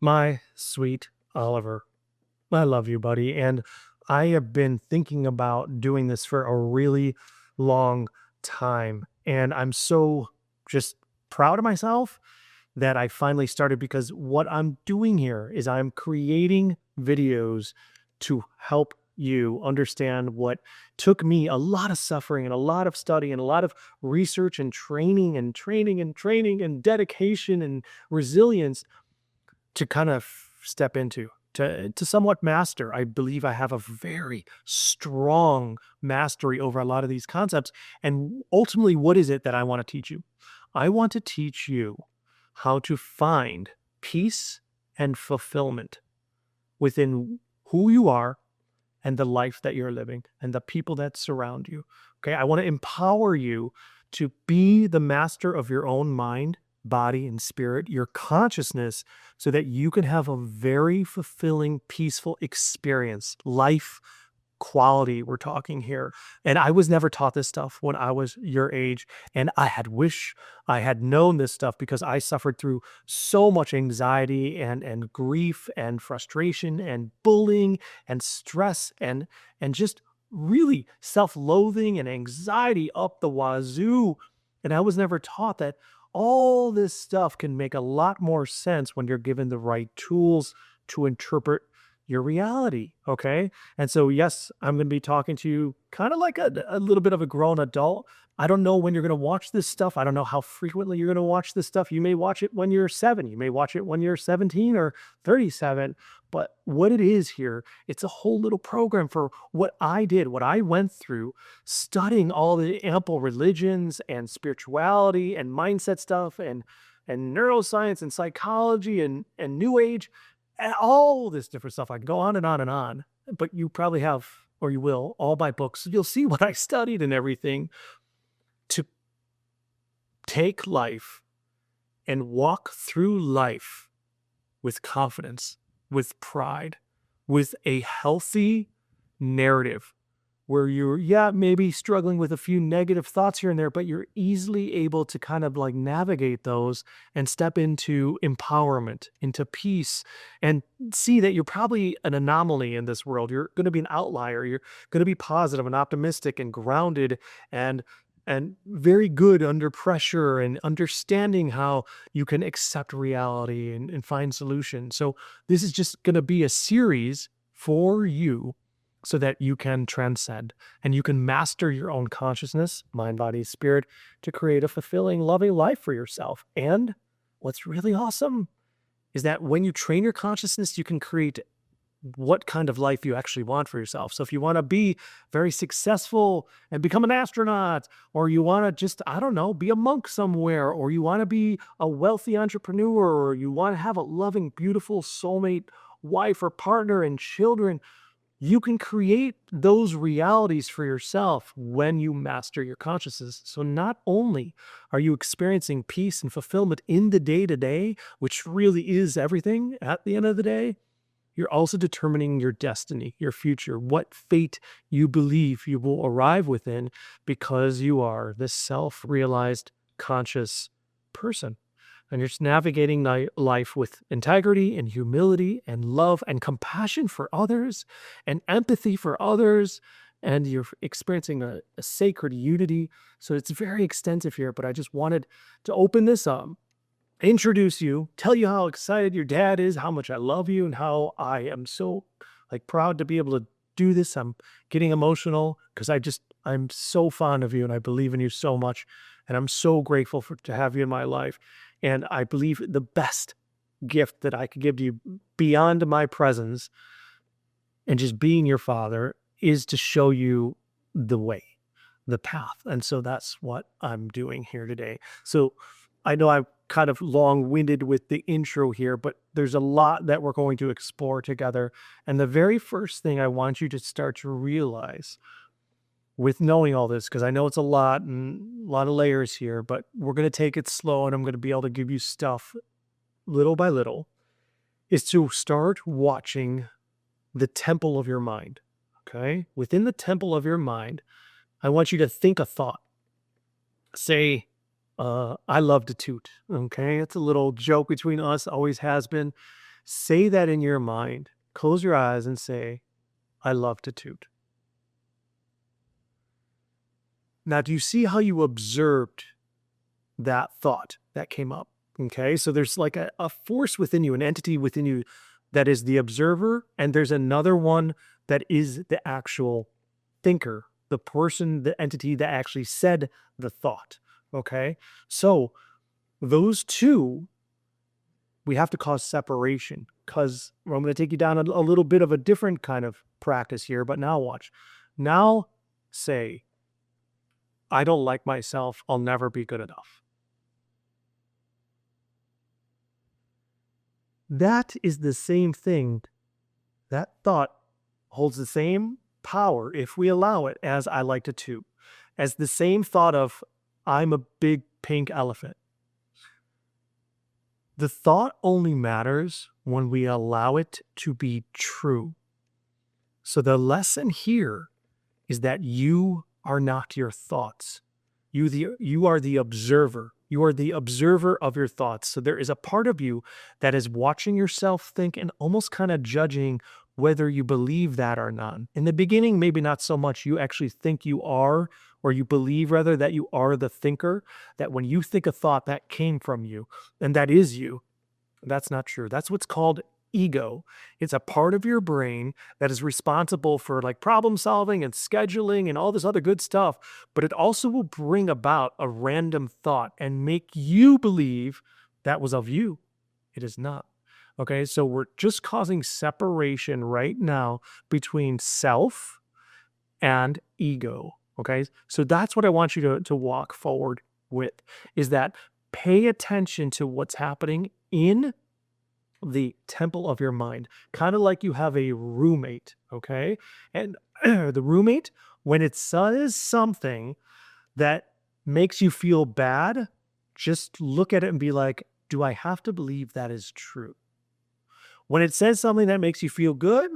My sweet Oliver, I love you, buddy. And I have been thinking about doing this for a really long time. And I'm so just proud of myself that I finally started because what I'm doing here is I'm creating videos to help you understand what took me a lot of suffering and a lot of study and a lot of research and training and training and training and dedication and resilience to kind of step into, to somewhat master. I believe I have a very strong mastery over a lot of these concepts. And ultimately, what is it that I want to teach you? I want to teach you how to find peace and fulfillment within who you are and the life that you're living and the people that surround you. Okay. I want to empower you to be the master of your own mind, body, and spirit, your consciousness, so that you can have a very fulfilling, peaceful experience, life quality we're talking here. And I was never taught this stuff when I was your age. And I had wish I had known this stuff because I suffered through so much anxiety and grief and frustration and bullying and stress and just really self-loathing and anxiety up the wazoo. And I was never taught that all this stuff can make a lot more sense when you're given the right tools to interpret your reality. Okay. And so, yes, I'm going to be talking to you kind of like a little bit of a grown adult. I don't know when you're going to watch this stuff. I don't know how frequently you're going to watch this stuff. You may watch it when you're 7. You may watch it when you're 17 or 37. But what it is here, it's a whole little program for what I did, what I went through studying all the ample religions and spirituality and mindset stuff and neuroscience and psychology and new age and all this different stuff. I can go on and on and on, but you probably have, or you will, all my books. You'll see what I studied and everything to take life and walk through life with confidence, with pride, with a healthy narrative where you're, yeah, maybe struggling with a few negative thoughts here and there, but you're easily able to kind of like navigate those and step into empowerment, into peace, and see that you're probably an anomaly in this world. You're going to be an outlier. You're going to be positive and optimistic and grounded and very good under pressure and understanding how you can accept reality and find solutions. So this is just going to be a series for you so that you can transcend and you can master your own consciousness, mind, body, spirit, to create a fulfilling, loving life for yourself. And what's really awesome is that when you train your consciousness, you can create what kind of life you actually want for yourself. So if you want to be very successful and become an astronaut, or you want to just, I don't know, be a monk somewhere, or you want to be a wealthy entrepreneur, or you want to have a loving, beautiful soulmate wife or partner and children, you can create those realities for yourself when you master your consciousness. So not only are you experiencing peace and fulfillment in the day to day, which really is everything at the end of the day, you're also determining your destiny, your future, what fate you believe you will arrive within because you are this self-realized conscious person. And you're just navigating life with integrity and humility and love and compassion for others and empathy for others. And you're experiencing a sacred unity. So it's very extensive here, but I just wanted to open this up, introduce you, tell you how excited your dad is, how much I love you, and how I am so like proud to be able to do this. I'm getting emotional because I'm so fond of you and I believe in you so much. And I'm so grateful to have you in my life. And I believe the best gift that I could give to you beyond my presence and just being your father is to show you the way, the path. And so that's what I'm doing here today. So I know I'm kind of long-winded with the intro here, but there's a lot that we're going to explore together. And the very first thing I want you to start to realize with knowing all this, because I know it's a lot and a lot of layers here, but we're going to take it slow and I'm going to be able to give you stuff little by little, is to start watching the temple of your mind. Okay. Within the temple of your mind, I want you to think a thought. Say, I love to toot. Okay. It's a little joke between us, always has been. Say that in your mind. Close your eyes and say, I love to toot. Now, do you see how you observed that thought that came up? Okay. So there's like a force within you, an entity within you that is the observer, and there's another one that is the actual thinker, the person, the entity that actually said the thought. Okay. So those two, we have to cause separation because I'm going to take you down a little bit of a different kind of practice here. But now watch. Now say, I don't like myself. I'll never be good enough. That is the same thing. That thought holds the same power, if we allow it, as I like to toot, as the same thought of I'm a big pink elephant. The thought only matters when we allow it to be true. So the lesson here is that you are not your thoughts. You are the observer. You are the observer of your thoughts. So there is a part of you that is watching yourself think and almost kind of judging whether you believe that or not. In the beginning, maybe not so much. You actually think you are, or you believe rather that you are the thinker, that when you think a thought, that came from you, and that is you. That's not true. That's what's called ego. It's a part of your brain that is responsible for like problem solving and scheduling and all this other good stuff, but it also will bring about a random thought and make you believe that was of you. It is not. Okay, so we're just causing separation right now between self and ego. Okay, so that's what I want you to walk forward with, is that pay attention to what's happening in the temple of your mind, kind of like you have a roommate. Okay, and the roommate, when it says something that makes you feel bad, just look at it and be like, do I have to believe that is true? When it says something that makes you feel good,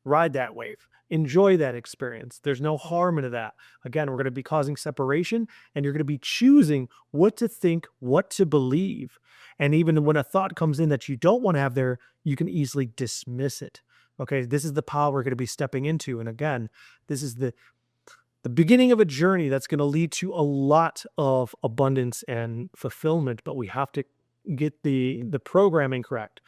ride that wave. Enjoy that experience. There's no harm in that. Again, we're going to be causing separation, and you're going to be choosing what to think, what to believe. And even when a thought comes in that you don't want to have there, you can easily dismiss it. Okay, this is the power we're going to be stepping into. And again, this is the beginning of a journey that's going to lead to a lot of abundance and fulfillment, but we have to get the programming correct,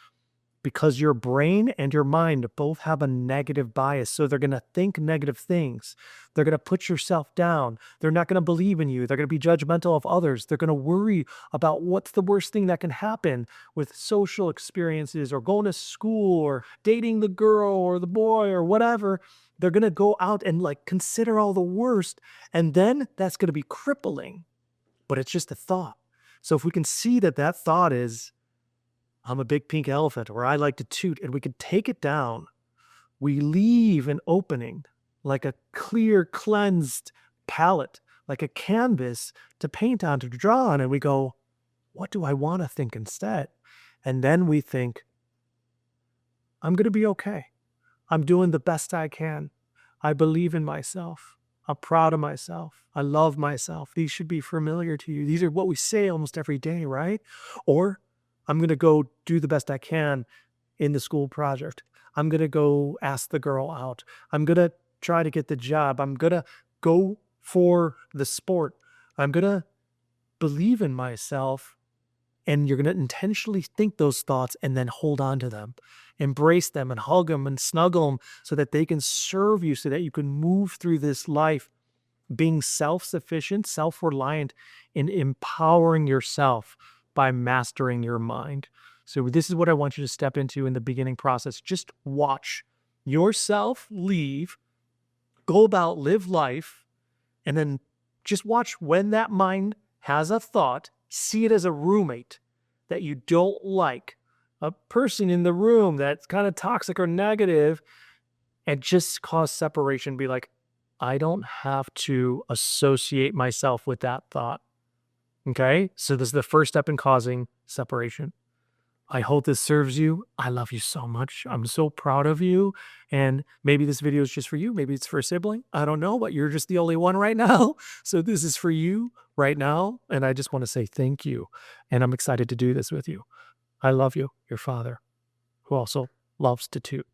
because your brain and your mind both have a negative bias. So they're going to think negative things. They're going to put yourself down. They're not going to believe in you. They're going to be judgmental of others. They're going to worry about what's the worst thing that can happen with social experiences or going to school or dating the girl or the boy or whatever. They're going to go out and like consider all the worst. And then that's going to be crippling, but it's just a thought. So if we can see that that thought is, I'm a big pink elephant, or I like to toot, and we can take it down, we leave an opening like a clear, cleansed palette, like a canvas to paint on, to draw on, and we go, what do I want to think instead? And then we think, I'm going to be okay. I'm doing the best I can. I believe in myself. I'm proud of myself. I love myself. These should be familiar to you. These are what we say almost every day, right? Or I'm going to go do the best I can in the school project. I'm going to go ask the girl out. I'm going to try to get the job. I'm going to go for the sport. I'm going to believe in myself. And you're going to intentionally think those thoughts and then hold on to them, embrace them and hug them and snuggle them so that they can serve you, so that you can move through this life being self-sufficient, self-reliant, and empowering yourself by mastering your mind. So this is what I want you to step into in the beginning process. Just watch yourself leave, go about, live life, and then just watch when that mind has a thought, see it as a roommate that you don't like, a person in the room that's kind of toxic or negative, and just cause separation. Be like, I don't have to associate myself with that thought. Okay, so this is the first step in causing separation. I hope this serves you. I love you so much. I'm so proud of you. And maybe this video is just for you. Maybe it's for a sibling. I don't know, but you're just the only one right now. So this is for you right now. And I just want to say thank you. And I'm excited to do this with you. I love you, your father. who also loves to toot.